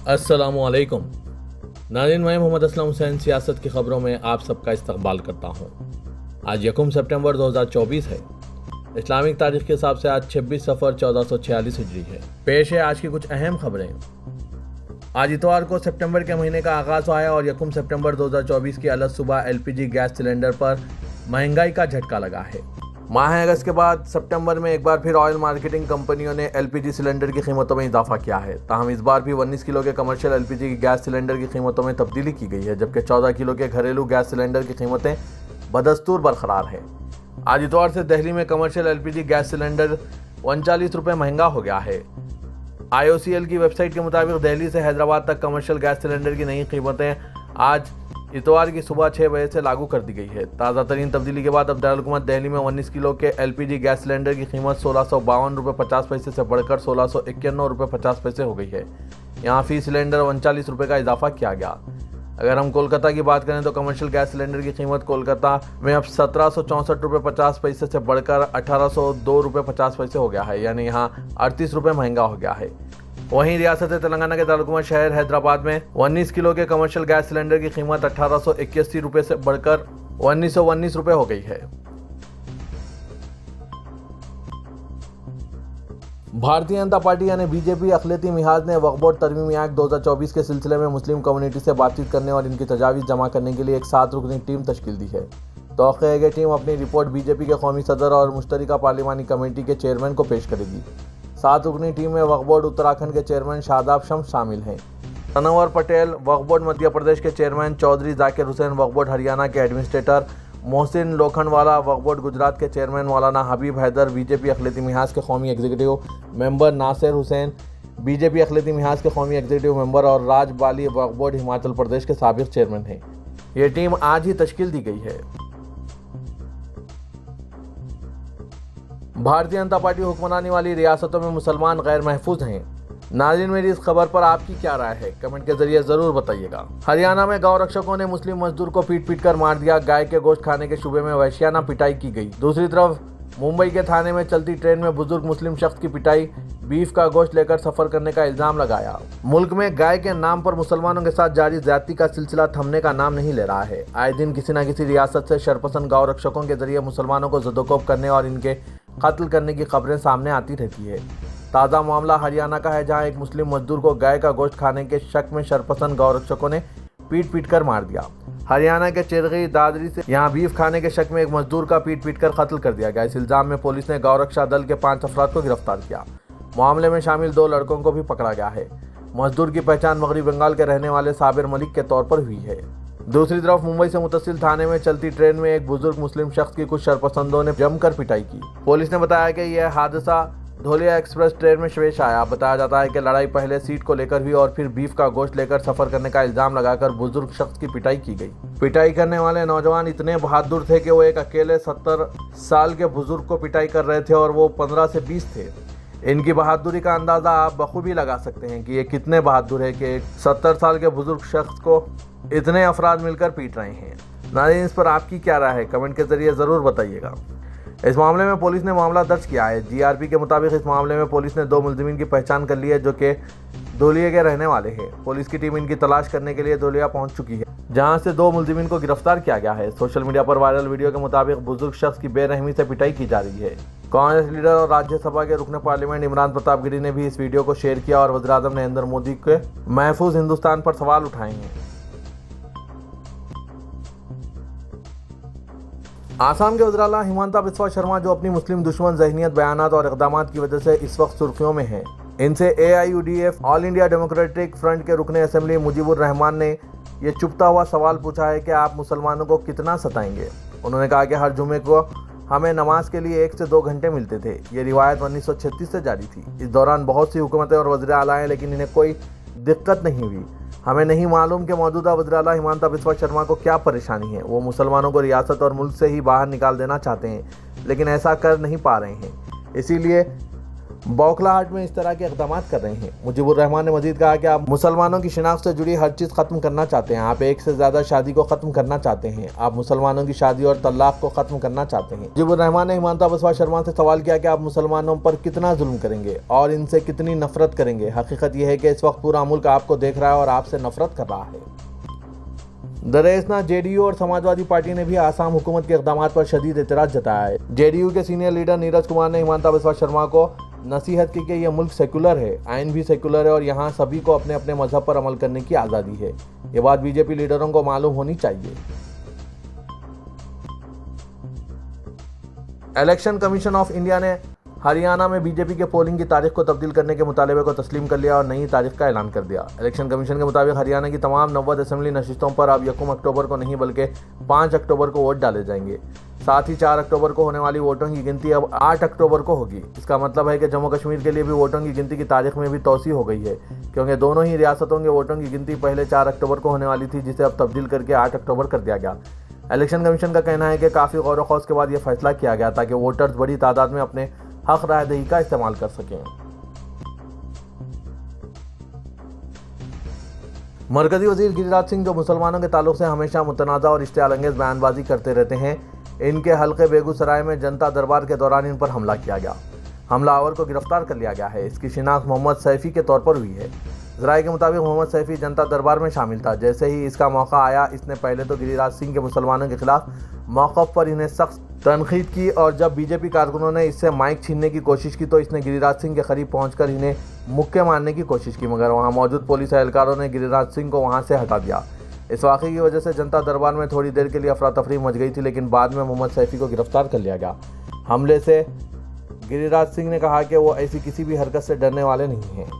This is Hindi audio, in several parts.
अस्सलामुअलैकुम नाज़रीन, मैं मोहम्मद असलम हुसैन सियासत की खबरों में आप सबका इस्तकबाल करता हूँ। आज 1 सितंबर 2024 है। इस्लामिक तारीख के हिसाब से आज 26 सफ़र 1446 हिजरी है। पेश है आज की कुछ अहम खबरें। आज इतवार को सितंबर के महीने का आगाज़ हुआ है और 1 सितंबर 2024 की अलग सुबह एलपीजी गैस सिलेंडर पर महंगाई का झटका लगा है। माह अगस्त के बाद सितंबर में एक बार फिर ऑयल मार्केटिंग कंपनियों ने एलपीजी सिलेंडर की कीमतों में इजाफा किया है। ताहम इस बार भी 19 किलो के कमर्शियल एलपीजी की गैस सिलेंडर की कीमतों में तब्दीली की गई है, जबकि 14 किलो के घरेलू गैस सिलेंडर की कीमतें बदस्तूर बरकरार है। आज इतवार से दिल्ली में कमर्शियल एलपीजी गैस सिलेंडर 39 रुपये महंगा हो गया है। IOCL की वेबसाइट के मुताबिक दिल्ली से हैदराबाद तक कमर्शियल गैस सिलेंडर की नई कीमतें आज इतवार की सुबह 6 बजे से लागू कर दी गई है। ताज़ा तरीन तब्दीली के बाद अब दारुल-हुकूमत दिल्ली में 19 किलो के एलपीजी गैस सिलेंडर की कीमत 1652 रुपये 50 पैसे से बढ़कर 1691 रुपये 50 पैसे हो गई है। यहाँ फी सिलेंडर 39 रुपये का इजाफा किया गया। अगर हम कोलकाता की बात करें तो कमर्शियल गैस सिलेंडर की कीमत कोलकाता में अब 1764 रुपये 50 पैसे से बढ़कर 1802 रुपये 50 पैसे हो गया है, यानी यहाँ 38 रुपये महंगा हो गया है। वहीं रियासत तेलंगाना के दारुल-हुकूमत शहर हैदराबाद में 19 किलो के कमर्शियल गैस सिलेंडर की कीमत 1881 रुपये से बढ़कर 1919 रुपये हो गई है। भारतीय जनता पार्टी यानी बीजेपी अक़लियती मिहाज ने वक्फ बोर्ड तरमीमी एक्ट 2024 के सिलसिले में मुस्लिम कम्युनिटी से बातचीत करने और इनकी तजावीज़ जमा करने के लिए एक 7 रुकनी टीम तश्कील दी है। तौक़्क़े है कि टीम अपनी रिपोर्ट बीजेपी के कौमी सदर और मुश्तरका पार्लिमानी कमेटी के चेयरमैन को पेश करेगी। 7 रुकनी टीम में वक्फ बोर्ड उत्तराखंड के चेयरमैन शादाब शम्स शामिल हैं। तनवर पटेल वक्फ बोर्ड मध्य प्रदेश के चेयरमैन, चौधरी जाकिर हुसैन वक्फ बोर्ड हरियाणा के एडमिनिस्ट्रेटर, मोहसिन लोखंडवाला वक्फ बोर्ड गुजरात के चेयरमैन, मौलाना हबीब हैदर बीजेपी अक़लियती मिहाज के कौमी executive member, Nasir Hussain BJP अक़लियती मिहाज के कौमी एग्जीक्यूटिव मेंबर और राज बाली वक्फ बोर्ड हिमाचल प्रदेश के साबिक़ चेयरमैन हैं। ये टीम आज ही तश्कील दी गई है। भारतीय जनता पार्टी हुक्मरानी वाली रियासतों में मुसलमान गैर महफूज हैं। नाज़रीन, मेरी इस खबर पर आपकी क्या राय है, कमेंट के जरिए जरूर बताइएगा। हरियाणा में गौ रक्षकों ने मुस्लिम मजदूर को पीट पीट कर मार दिया। गाय के गोश्त खाने के शुबे में वहशियाना पिटाई की गई। दूसरी तरफ मुंबई के थाने में चलती ट्रेन में बुजुर्ग मुस्लिम शख्स की पिटाई, बीफ का गोश्त लेकर सफर करने का इल्जाम लगाया। मुल्क में गाय के नाम पर मुसलमानों के साथ जारी ज्यादती का सिलसिला थमने का नाम नहीं ले रहा है। आए दिन किसी न किसी रियासत से शरपसंद गौ रक्षकों के जरिए मुसलमानों को ज़दोकोब करने और इनके कत्ल करने की खबरें सामने आती रहती है। ताज़ा मामला हरियाणा का है, जहां एक मुस्लिम मजदूर को गाय का गोश्त खाने के शक में शरपसंद गौ रक्षकों ने पीट पीट कर मार दिया। हरियाणा के चिरगी दादरी से यहां बीफ खाने के शक में एक मजदूर का पीट पीट कर कत्ल कर दिया गया। इस इल्जाम में पुलिस ने गौरक्षा दल के 5 अफराद को गिरफ्तार किया। मामले में शामिल 2 लड़कों को भी पकड़ा गया है। मजदूर की पहचान मगरबी बंगाल के रहने वाले साबिर मलिक के तौर पर हुई है। दूसरी तरफ मुंबई से मुतसिल थाने में चलती ट्रेन में एक बुजुर्ग मुस्लिम शख्स की कुछ शरपसंदों ने जमकर पिटाई की। पुलिस ने बताया कि यह हादसा धोलिया एक्सप्रेस ट्रेन में पेश आया। बताया जाता है कि लड़ाई पहले सीट को लेकर हुई और फिर बीफ का गोश्त लेकर सफर करने का इल्जाम लगाकर बुजुर्ग शख्स की पिटाई की गई। पिटाई करने वाले नौजवान इतने बहादुर थे कि वो एक अकेले 70 साल के बुजुर्ग को पिटाई कर रहे थे और वो 15 से 20 थे। इनकी बहादुरी का अंदाज़ा आप बखूबी लगा सकते हैं कि ये कितने बहादुर है कि एक 70 साल के बुजुर्ग शख्स को इतने अफराद मिलकर पीट रहे हैं। नाज़रीन, इस पर आपकी क्या राय है, कमेंट के जरिए ज़रूर बताइएगा। इस मामले में पुलिस ने मामला दर्ज किया है। GRP के मुताबिक इस मामले में पुलिस ने 2 मुलजिमीन की पहचान कर ली है, जो कि धोलिया के रहने वाले हैं। पुलिस की टीम इनकी तलाश करने के लिए धोलिया पहुंच चुकी है, जहां से 2 मुलजिमीन को गिरफ्तार किया गया है। सोशल मीडिया पर वायरल वीडियो के मुताबिक बुजुर्ग शख्स की बेरहमी से पिटाई की जा रही है। कांग्रेस लीडर और राज्यसभा के रुकन पार्लियामेंट इमरान प्रताप गिरी ने भी इस वीडियो को शेयर किया और वज़ीर-ए-आज़म नरेंद्र मोदी के महफूज हिंदुस्तान पर सवाल उठाए हैं। आसाम के वज़ीर-ए-आला हिमंता बिस्वा शर्मा, जो अपनी मुस्लिम दुश्मन ज़हनियत, बयानात और इक़दामात की वजह से इस वक्त सुर्खियों में हैं, इनसे AIUDF all India democratic front के रुकने असेंबली मुजीबुर रहमान ने ये चुभता हुआ सवाल पूछा है कि आप मुसलमानों को कितना सताएंगे। उन्होंने कहा कि हर जुमे को हमें नमाज के लिए 1 से 2 घंटे मिलते थे। ये रिवायत 1936 से जारी थी। इस दौरान बहुत सी हुकूमतें और वज़ीर-ए-आला आए, लेकिन इन्हें कोई दिक्कत नहीं हुई। हमें नहीं मालूम कि मौजूदा वज़ीर-ए-आला हिमंता बिस्वा शर्मा को क्या परेशानी है। वो मुसलमानों को रियासत और मुल्क से ही बाहर निकाल देना चाहते हैं, लेकिन ऐसा कर नहीं पा रहे हैं। इसीलिए बौखलाहट में इस तरह के इक़दाम कर रहे हैं। मुजीबुर रहमान ने मजीद कहा कि आप मुसलमानों की शिनाख्त से जुड़ी हर चीज़ ख़त्म करना चाहते हैं। आप एक से ज़्यादा शादी को ख़त्म करना चाहते हैं। आप मुसलमानों की शादी और तलाक़ को ख़त्म करना चाहते हैं। मुजीबुर रहमान ने हिमांता बिस्वा शर्मा से सवाल किया कि आप मुसलमानों पर कितना जुल्म करेंगे और इनसे कितनी नफरत करेंगे। हकीकत यह है कि इस वक्त पूरा मुल्क आपको देख रहा है और आपसे नफरत कर रहा है। दरअसल जेडीयू और समाजवादी पार्टी ने भी आसाम हुकूमत के इक़दाम पर शदीद एतराज़ जताया है। जेडीयू के सीनियर लीडर नीरज कुमार ने हिमांता बिस्वा शर्मा को नसीहत की कि यह मुल्क सेकुलर है, आइन भी सेकुलर है और यहाँ सभी को अपने अपने मजहब पर अमल करने की आज़ादी है। ये बात बीजेपी लीडरों को मालूम होनी चाहिए। इलेक्शन कमीशन ऑफ इंडिया ने हरियाणा में बीजेपी के पोलिंग की तारीख को तब्दील करने के मुतालबे को तस्लीम कर लिया और नई तारीख का ऐलान कर दिया। इलेक्शन कमीशन के मुताबिक हरियाणा की तमाम 90 असेंबली नशिस्तों पर अब 1 अक्टूबर को नहीं बल्कि 5 अक्टूबर को वोट डाले जाएंगे। साथ ही 4 अक्टूबर को होने वाली वोटों की गिनती अब 8 अक्टूबर को होगी। इसका मतलब है कि जम्मू कश्मीर के लिए भी वोटों की गिनती की तारीख में भी तोसी हो गई है, क्योंकि दोनों ही रियासतों के वोटों की गिनती पहले 4 अक्टूबर को होने वाली थी, जिसे अब तब्दील करके 8 अक्टूबर कर दिया गया। इलेक्शन कमीशन का कहना है कि काफ़ी गौर व खौज के बाद यह फैसला किया गया ताकि वोटर्स बड़ी तादाद में अपने हक रायदही का इस्तेमाल कर सकें। मरकजी वजीर गिरिराज सिंह, जो मुसलमानों के ताल्लुक से हमेशा मुतनाज़ा और इश्तियाल अंगेज बयानबाजी करते रहते हैं, इनके हल्के बेगूसराय में जनता दरबार के दौरान इन पर हमला किया गया। हमलावर को गिरफ्तार कर लिया गया है। इसकी शिनाख्त मोहम्मद सैफी के तौर पर हुई है। ज़राए के मुताबिक मोहम्मद सैफी जनता दरबार में शामिल था। जैसे ही इसका मौका आया, इसने पहले तो गिरिराज सिंह के मुसलमानों के खिलाफ मौक़िफ़ पर इन्हें सख्त तनकीद की और जब बीजेपी कारकुनों ने इससे माइक छीनने की कोशिश की तो इसने गिरिराज सिंह के करीब पहुंचकर इन्हें मुक्के मारने की कोशिश की, मगर वहां मौजूद पुलिस एहलकारों ने गिरिराज सिंह को वहां से हटा दिया। इस वाक़े की वजह से जनता दरबार में थोड़ी देर के लिए अफरा तफरी मच गई थी, लेकिन बाद में मोहम्मद सैफी को गिरफ्तार कर लिया गया। हमले से गिरिराज सिंह ने कहा कि वो ऐसी किसी भी हरकत से डरने वाले नहीं हैं।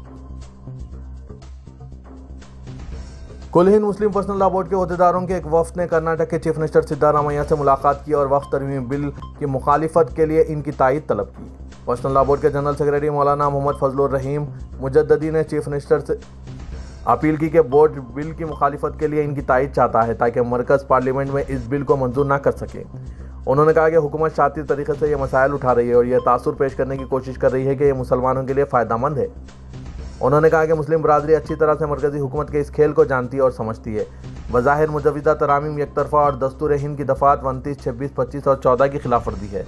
कुल हिंद मुस्लिम पर्सनल लॉ बोर्ड के अहदेदारों के एक वफ्द ने कर्नाटक के चीफ मिनिस्टर सिद्धारामैया से मुलाकात की और वक्फ तरमीम बिल की मुखालिफत के लिए इनकी तायीद तलब की। पर्सनल लॉ बोर्ड के जनरल सेक्रेटरी मौलाना मोहम्मद फजलुर रहीम मुजद्ददी ने चीफ मिनिस्टर से अपील की कि बोर्ड बिल की मुखालिफत के लिए इनकी तायीद चाहता है ताकि मरकज़ पार्लियामेंट में इस बिल को मंजूर ना कर सके। उन्होंने कहा कि हुकूमत शातिर तरीके से ये मसाइल उठा रही है और यह तासुर पेश करने की कोशिश कर रही है कि यह मुसलमानों के लिए फ़ायदेमंद है। उन्होंने कहा कि मुस्लिम बरादरी अच्छी तरह से मरकज़ी हुकूमत के इस खेल को जानती और समझती है। बज़ाहिर मुजव्विदा तरामीम एकतरफ़ा और दस्तूर हिंद की दफ़ात 29, 26, 25 और 14 की खिलाफ वर्जी है।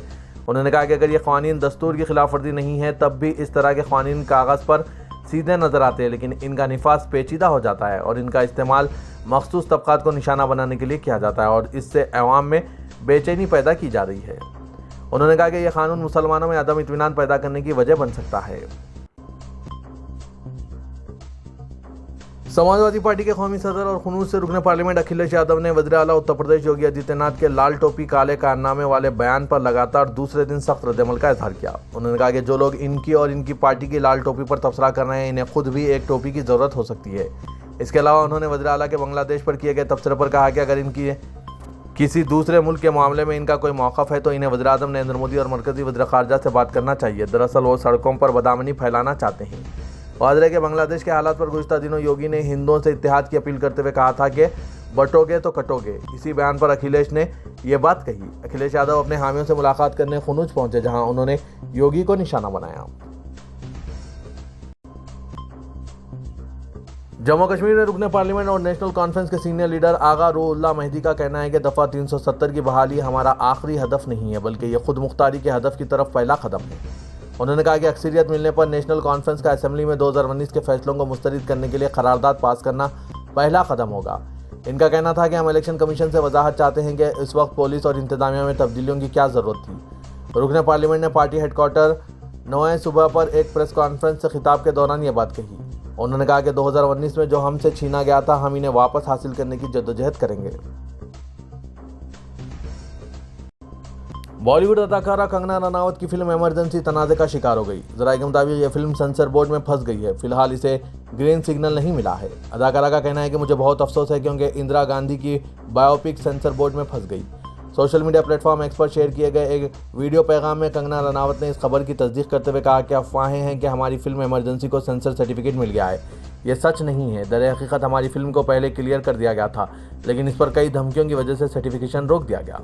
उन्होंने कहा कि अगर ये क़वानीन दस्तूर की खिलाफ वर्जी नहीं है तब भी इस तरह के क़वानीन कागज़ पर सीधे नज़र आते हैं, लेकिन इनका निफाज पेचीदा हो जाता है और इनका इस्तेमाल मखसूस तबक़ात को निशाना बनाने के लिए किया जाता है और इससे अवाम में बेचैनी पैदा की जा रही है। उन्होंने कहा कि यह कानून मुसलमानों में अदम इत्मीनान पैदा करने की वजह बन सकता है। समाजवादी पार्टी के कौमी सदर और खुनूस से रुकने पार्लियामेंट अखिलेश यादव ने वज़ीर आला उत्तर प्रदेश योगी आदित्यनाथ के लाल टोपी काले कारनामे वाले बयान पर लगातार दूसरे दिन सख्त रद्दअमल का इजहार किया। उन्होंने कहा कि जो लोग इनकी और इनकी पार्टी की लाल टोपी पर तबसरा कर रहे हैं, इन्हें खुद भी एक टोपी की ज़रूरत हो सकती है। इसके अलावा उन्होंने वज़ीर आला के बांग्लादेश पर किए गए तबसरे पर कहा कि अगर इनकी किसी दूसरे मुल्क के मामले में इनका कोई मौक़िफ़ है तो इन्हें वज़ीर आज़म नरेंद्र मोदी और मरकज़ी वज़ीर ख़ारजा से बात करना चाहिए। दरअसल वो सड़कों पर बदआमनी फैलाना चाहते हैं। वाज़ेह है कि बांग्लादेश के हालात पर गुज़िश्ता दिनों योगी ने हिंदुओं से इत्तेहाद की अपील करते हुए कहा था कि बटोगे तो कटोगे। इसी बयान पर अखिलेश ने यह बात कही। अखिलेश यादव अपने हामियों से मुलाकात करने खुनूज पहुंचे, जहां उन्होंने योगी को निशाना बनाया। जम्मू कश्मीर में रुकने पार्लियामेंट और नेशनल कॉन्फ्रेंस के सीनियर लीडर आगा रूहुल्लाह मेहदी का कहना है कि दफ़ा 370 की बहाली हमारा आखिरी हदफ नहीं है, बल्कि यह खुद मुख्तारी के हदफ की तरफ पहला कदम है। उन्होंने कहा कि अक्सरियत मिलने पर नेशनल कॉन्फ्रेंस का असेंबली में 2019 के फैसलों को मुस्तरद करने के लिए करारदाद पास करना पहला कदम होगा। इनका कहना था कि हम इलेक्शन कमीशन से वजाहत चाहते हैं कि इस वक्त पुलिस और इंतजामिया में तब्दीलियों की क्या ज़रूरत थी। रुकने पार्लियामेंट ने पार्टी हेडक्वार्टर 9 सुबह पर एक प्रेस कॉन्फ्रेंस से खिताब के दौरान ये बात कही। उन्होंने कहा कि 2019 में जो हमसे छीना गया था, हम इन्हें वापस हासिल करने की जद्दोजहद करेंगे। बॉलीवुड अदाकारा कंगना रनावत की फिल्म इमरजेंसी तनाज़े का शिकार हो गई। ज़राए के मुताबिक यह फिल्म सेंसर बोर्ड में फंस गई है। फिलहाल इसे ग्रीन सिग्नल नहीं मिला है। अदाकारा का कहना है कि मुझे बहुत अफसोस है क्योंकि इंदिरा गांधी की बायोपिक सेंसर बोर्ड में फंस गई। सोशल मीडिया प्लेटफॉर्म एक्स पर शेयर किए गए एक वीडियो पैगाम में कंगना रनावत ने इस खबर की तस्दीक करते हुए कहा कि अफवाहें हैं कि हमारी फिल्म इमरजेंसी को सेंसर सर्टिफिकेट मिल गया है। यह सच नहीं है। दर हकीकत हमारी फिल्म को पहले क्लियर कर दिया गया था, लेकिन इस पर कई धमकियों की वजह से सर्टिफिकेशन रोक दिया गया।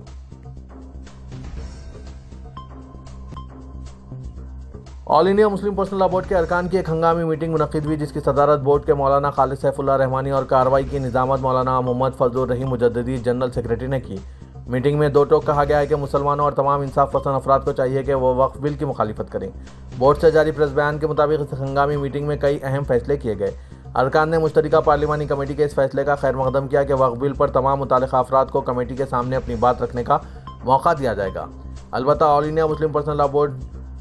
All India Muslim personal law board के अरकान की एक हंगामी मीटिंग मुनक्किद हुई, जिसकी सदारत बोर्ड के मौलाना खालिद सैफुल्लाह रहमानी और कार्रवाई की निजामत मौलाना मोहम्मद फजलुर रहीम मुजद्दिदी जनरल सेक्रेटरी ने की। मीटिंग में दो टोक कहा गया है कि मुसलमानों और तमाम इंसाफ पसंद अफराद को चाहिए कि वह वक्फ बिल की मुखालिफत करें। बोर्ड से जारी प्रेस बयान के मुताबिक इस हंगामी मीटिंग में कई अहम फैसले किए गए। अरकान ने मुश्तरका पार्लिमानी कमेटी के इस फैसले का खैर मकदम किया कि वक्फ बिल पर तमाम मुतालिका अफराद को कमेटी के सामने अपनी बात रखने का मौका दिया जाएगा। अलबत्ता all India Muslim personal law board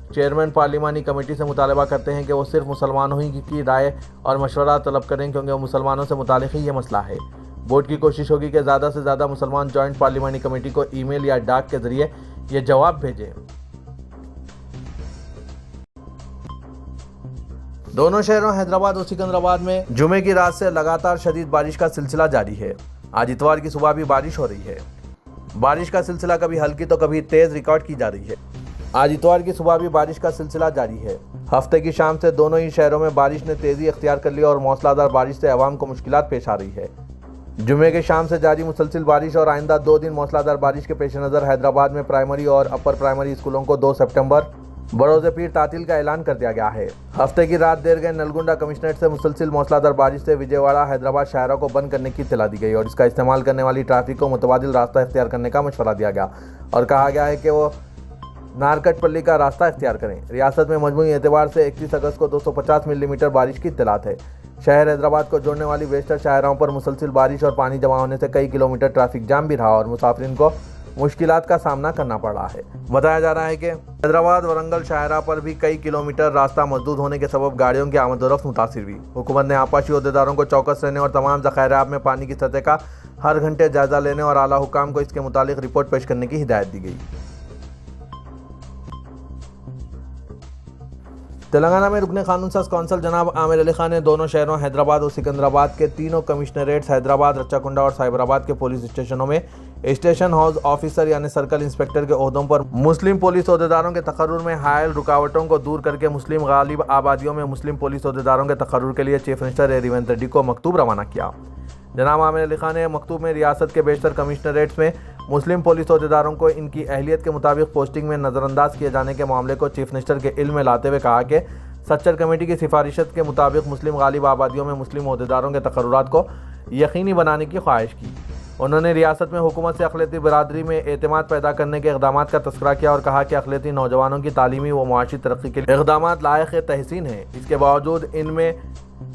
chairman पार्लिमानी कमेटी से मुतालबा करते हैं कि वो सिर्फ मुसलमानों ही की राय और मशवरा तलब करें, क्योंकि मुसलमानों से मुतालिक ही ये मसला है। बोर्ड की कोशिश होगी कि ज़्यादा से ज़्यादा मुसलमान जॉइंट पार्लिमानी कमेटी को ईमेल या डाक के जरिए ये जवाब भेजें। दोनों शहरों हैदराबाद और सिकंदराबाद में जुमे की रात से लगातार शदीद बारिश का सिलसिला जारी है। आज इतवार की सुबह भी बारिश हो रही है। बारिश का सिलसिला कभी हल्की तो कभी तेज रिकॉर्ड की जा रही है। आज इतवार की सुबह भी बारिश का सिलसिला जारी है। हफ्ते की शाम से दोनों ही शहरों में बारिश ने तेजी अख्तियार कर ली और मौसलाधार बारिश से अवाम को मुश्किलात पेश आ रही है। जुमे के शाम से जारी मुसलसिल बारिश और आइंदा 2 दिन मौसलाधार बारिश के पेश नज़र हैदराबाद में प्राइमरी और अपर प्राइमरी स्कूलों को 2 सितंबर बरोज़ पीर तातील का ऐलान कर दिया गया है। हफ्ते की रात देर गए नलगुंडा कमिश्नरेट से मुसलसिल मौसलाधार बारिश से विजयवाड़ा हैदराबाद शाहरा को बंद करने की इत्तला दी गई और इसका इस्तेमाल करने वाली ट्रैफिक को मुतबादिल रास्ता इख्तियार करने का मशवरा दिया गया और कहा गया है कि वो नारकटपल्ली का रास्ता इख्तियार करें। रियासत में मजमूई एतबार से 31 अगस्त को 250 मिलीमीटर बारिश की इत्तलात है। शहर हैदराबाद को जोड़ने वाली वेस्टर शाहराओं पर मुसलसिल बारिश और पानी जमा होने से कई किलोमीटर ट्रैफिक जाम भी रहा और मुसाफिरीन को मुश्किलात का सामना करना पड़ रहा है। बताया जा रहा है कि हैदराबाद वरंगल शाहरा पर भी कई किलोमीटर रास्ता मसदूद होने के सबब गाड़ियों की आमदोरफ्त मुतासिर हुई। हुकूमत ने आपाशी अहदेदारों को चौकस रहने और तमाम ज़खायरात में पानी की सतह का हर घंटे जायजा लेने और आला हुकाम को इसके मुतालिक रिपोर्ट पेश करने की हिदायत दी गई। तेलंगाना में रुकने कानून साज कौंसल जनाब आमिर अली खान ने दोनों शहरों हैदराबाद और सिकंदराबाद के तीनों कमिश्नरेट्स हैदराबाद, रच्चाकुंडा और साइबराबाद के पुलिस स्टेशनों में स्टेशन हाउस ऑफिसर यानी सर्कल इंस्पेक्टर के ओहदों पर मुस्लिम पुलिस अहदेदारों के तकर्रुर में हायल रुकावटों को दूर करके मुस्लिम गालिब आबादियों में मुस्लिम पुलिस अहदेदारों के तकर्रुर के लिए चीफ मिनिस्टर रेवंत रेड्डी को मकतूब रवाना किया। जनाब आमिर अली खान ने मकतूब में रियासत के बेशतर कमिश्नरेट्स में मुस्लिम पुलिस अहदेदारों को इनकी अहलियत के मुताबिक पोस्टिंग में नज़रअंदाज किए जाने के मामले को चीफ मिनिस्टर के इल्म में लाते हुए कहा कि सच्चर कमेटी की सिफारिशत के मुताबिक मुस्लिम गालिब आबादियों में मुस्लिम अहदेदारों के तकर्रुरात को यकीनी बनाने की ख्वाहिश की। उन्होंने रियासत में हुकूमत से अक़लियती बरादरी में एतमाद पैदा करने के इक़दाम का तस्करा किया और कहा कि अक़लियती नौजवानों की तालीमी व मुआशी तरक्की के लिए इक़दाम लायक़ तहसीन हैं। इसके बावजूद इनमें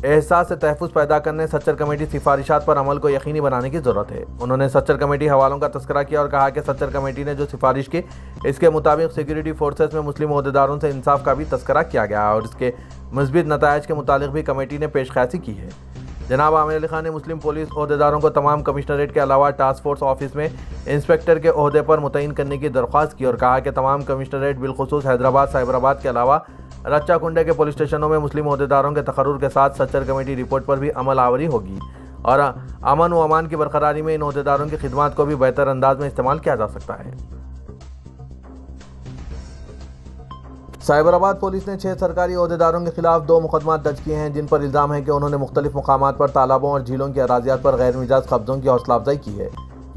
एहसास तहफ़्फ़ुज़ पैदा करने सच्चर कमेटी सिफारिशात पर अमल को यकीनी बनाने की ज़रूरत है। उन्होंने सच्चर कमेटी हवालों का तस्करा किया और कहा कि सच्चर कमेटी ने जो सिफारिश की इसके मुताबिक सिक्योरिटी फोर्सेस में मुस्लिम अहदेदारों से इंसाफ का भी तस्करा किया गया और इसके मुस्बित नताइज के मुतालिक भी कमेटी ने पेशकशी की है। जनाब आमिर अली खान ने मुस्लिम पुलिस अहदेदारों को तमाम कमिश्नरेट के अलावा टास्क फोर्स ऑफिस में इंस्पेक्टर के ओहदे पर मुतय्यन करने की दरख्वास्त की और कहा कि तमाम कमिश्नरेट बिलखुसूस हैदराबाद, साइबराबाद के अलावा रच्चाकुंडे के पुलिस स्टेशनों में मुस्लिम अहदेदारों के तकर्रुर के साथ सच्चर कमेटी रिपोर्ट पर भी अमल आवरी होगी और अमन व अमान की बरकरारी में इन अहदेदारों की खिदमत को भी बेहतर अंदाज में इस्तेमाल किया जा सकता है। साइबराबाद पुलिस ने 6 सरकारी अहदेदारों के खिलाफ 2 मुकदमा दर्ज किए हैं, जिन पर इल्ज़ाम है कि उन्होंने मुख्तलिफ मकामात पर तालाबों और झीलों की अराजियात पर गैर मिजाज कब्ज़ों की हौसला अफजाई की है।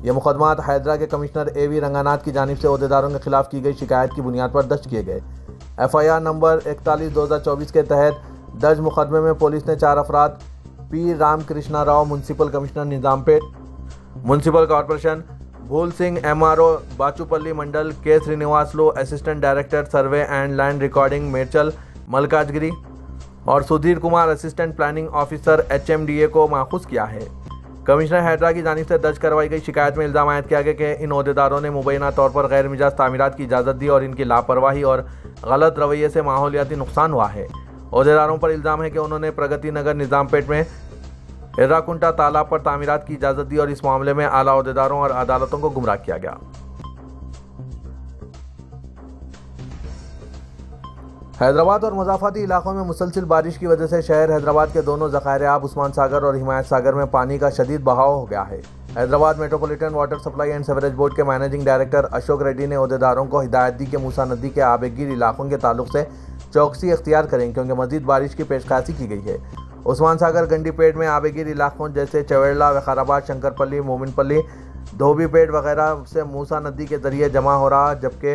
ये मुकदमात हैदरा के कमिश्नर AV रंगानाथ की जानिब से अहदेदारों के खिलाफ की गई शिकायत की बुनियाद पर दर्ज किए गए। FIR नंबर 41/2024 के तहत दर्ज मुकदमे में पुलिस ने 4 अफराद P Ramakrishna Rao municipal commissioner Nizampet municipal corporation, Bhool Singh MRO Bachupally mandal, K Srinivasulu assistant director survey and land recording Medchal Malkajgiri और Sudhir Kumar assistant planning officer HMDA को माखूज किया है। कमिश्नर हैदरा की जानिब से दर्ज करवाई गई शिकायत में इल्ज़ाम आयद किया गया कि इन अहदेदारों ने मुबैना तौर पर गैर मिजाज तामीरात की इजाज़त दी और इनकी लापरवाही और गलत रवैये से माहौलियाती नुकसान हुआ है। अहदेदारों पर इल्ज़ाम है कि उन्होंने प्रगति नगर निज़ामपेट में एर्राकुंटा तालाब पर तामीरात की इजाज़त दी और इस मामले में आला अहदेदारों और अदालतों को गुमराह किया गया। हैदराबाद और मज़ाफ़ाती इलाकों में मुसलसिल बारिश की वजह से शहर हैदराबाद के दोनों ज़खायर आब उस्मान सागर और हिमायत सागर में पानी का शदीद बहाव हो गया है। Hyderabad metropolitan water supply and sewerage board के मैनेजिंग डायरेक्टर अशोक रेड्डी ने अहदेदारों को हिदायत दी कि मूसा नदी के आबगिर इलाकों के ताल्लुक से चौकसी इख्तियार करें, क्योंकि मज़ीद बारिश की पेशकशी की गई है। उस्मान सागर गंडीपेट में आबगिर इलाकों जैसे चवेड़ला, वखाराबाद, शंकरपल्ली, मोमिनपल्ली, धोबीपेट वगैरह से मूसा नदी के ज़रिए जमा हो रहा, जबकि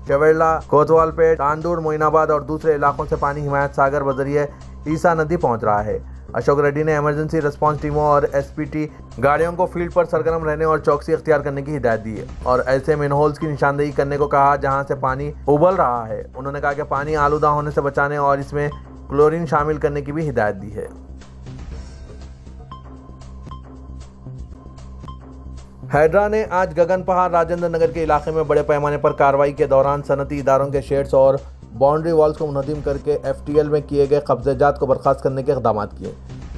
चवेड़ला, कोतवालपेट, तांदूर, मोइनाबाद और दूसरे इलाकों से पानी हिमायत सागर बजरिए ईसा नदी पहुंच रहा है। अशोक रेड्डी ने इमरजेंसी रिस्पांस टीमों और एसपीटी गाड़ियों को फील्ड पर सरगर्म रहने और चौकसी अख्तियार करने की हिदायत दी है और ऐसे मेनहोल्स की निशानदेही करने को कहा जहां से पानी उबल रहा है। उन्होंने कहा कि पानी आलूदा होने से बचाने और इसमें क्लोरीन शामिल करने की भी हिदायत दी है। हैदरा ने आज गगन पहाड़ राजेंद्र नगर के इलाके में बड़े पैमाने पर कार्रवाई के दौरान सनती इदारों के शेड्स और बाउंड्री वॉल्स को मुनहदिम करके एफटीएल में किए गए कब्जेजात को बर्खास्त करने के इक़दाम किए।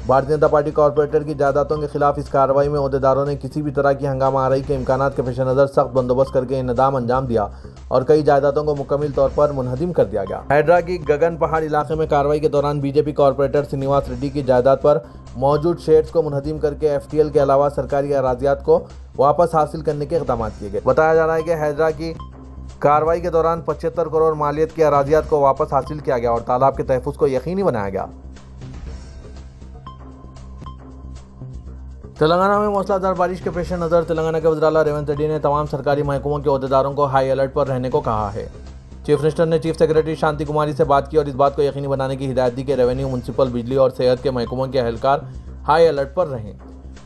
भारतीय जनता पार्टी कॉरपोरेटर की जायदादों के खिलाफ इस कार्रवाई में ओहदेदारों ने किसी भी तरह की हंगामा आराई के इम्कानात के पेश नज़र सख्त बंदोबस्त करके इन्हदाम अंजाम दिया और कई जायदादों को मुकम्मल तौर पर मुनहदिम कर दिया गया। हैदरा की गगन पहाड़ इलाके में कार्रवाई के दौरान बीजेपी कॉरपोरेटर श्रीनिवास रेड्डी की जायदाद पर मौजूद शेड्स को मुनहदिम करके एफटीएल के अलावा सरकारी अराजियात को वापस हासिल करने के इक़दाम किए गए। बताया जा रहा है कि हैदरा की कार्रवाई के दौरान 75 करोड़ मालियत की अराजियात को वापस हासिल किया गया और तालाब के तहफ़्फ़ुज़ को यकीनी बनाया गया। तेलंगाना में मूसलाधार बारिश के पेश नज़र तेलंगाना के वज़ीर आला रेवंत रेड्डी ने तमाम सरकारी महकमों के ओहदेदारों को हाई अलर्ट पर रहने को कहा है। चीफ मिनिस्टर ने चीफ सेक्रेटरी शांति कुमारी से बात की और इस बात को यकीनी बनाने की हिदायत दी कि रेवेन्यू, म्यूनसिपल, बिजली और सेहत के महकमों के एहलकार हाई अलर्ट पर रहें।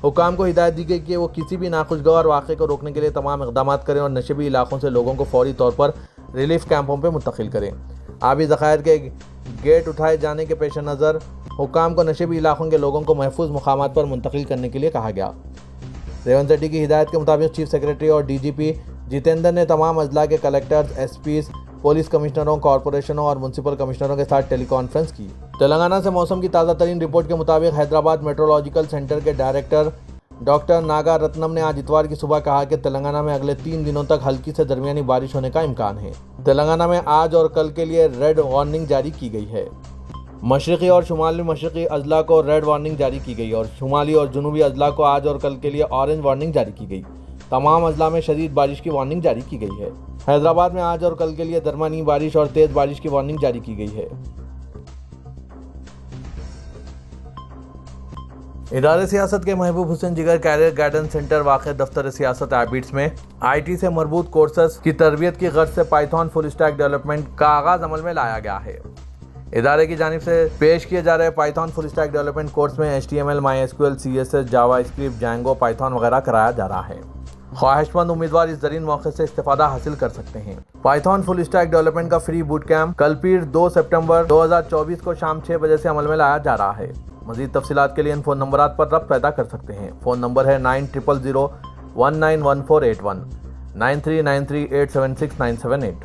हुकाम को हिदायत दी गई कि वो किसी भी नाखुशगवार वाक़े को रोकने के लिए तमाम इक़दाम करें और नशेबी इलाकों से लोगों को फौरी तौर पर रिलीफ कैंपों पर मुंतकिल करें। आबी ज़खायर के गेट उठाए जाने के पेश नज़र हुकाम को नशेबी इलाकों के लोगों को महफूज मुकामात पर मुंतकिल करने के लिए कहा गया। रेवंत रेड्डी की हिदायत के मुताबिक चीफ सेक्रेटरी और डीजीपी जितेंद्र ने तमाम अजला के कलेक्टर्स, एसपीज, पुलिस कमिश्नरों, कॉरपोरेशनों और म्यूनसिपल कमिश्नरों के साथ टेलीकॉन्फ्रेंस की। तेलंगाना से मौसम की ताज़ा तरीन रिपोर्ट के मुताबिक हैदराबाद मेट्रोलॉजिकल सेंटर के डायरेक्टर डॉक्टर नागा रत्नम ने आज इतवार की सुबह कहा कि तेलंगाना में अगले 3 दिनों तक हल्की से दरमियानी बारिश होने का इम्कान है। तेलंगाना में आज और कल के लिए रेड वार्निंग जारी की गई है। मशरक़ी और शुमाली मशरक़ी अजला को रेड वार्निंग जारी की गई और शुमाली और जुनूबी अजला को आज और कल के लिए ऑरेंज वार्निंग जारी की गई। तमाम अजला में शदीद बारिश की वार्निंग जारी की गई है। हैदराबाद में आज और कल के लिए दरमियानी बारिश और तेज़ बारिश की वार्निंग जारी की गई है। इदारे सियासत के महबूब हुसैन जिगर कैरियर गाइडेंस सेंटर वाक़ दफ्तर सियासत एबिट्स में IT से मरबूत कोर्सेस की तरबियत की गर्ज से पाइथन फुल स्टैक डेवलपमेंट का आगाज़ अमल में लाया गया है। इदारे की जानिब से पेश किए जा रहे Python full stack development course में HTML, MySQL, CSS, JavaScript, Django, Python वगैरह कराया जा रहा है। ख्वाहिशमंद उम्मीदवार इस जरीन मौके से इस्तेफादा हासिल कर सकते हैं। पाइथन फुल स्टैक डेवलपमेंट का फ्री बूट कैंप कल पीर 2 सितंबर 2024 को शाम 6 बजे से अमल में लाया जा रहा है। मज़ीद तफसीलात के लिए इन फ़ोन नंबरात पर रब्त पैदा कर सकते हैं। फ़ोन नंबर है 9000191481 9393876978।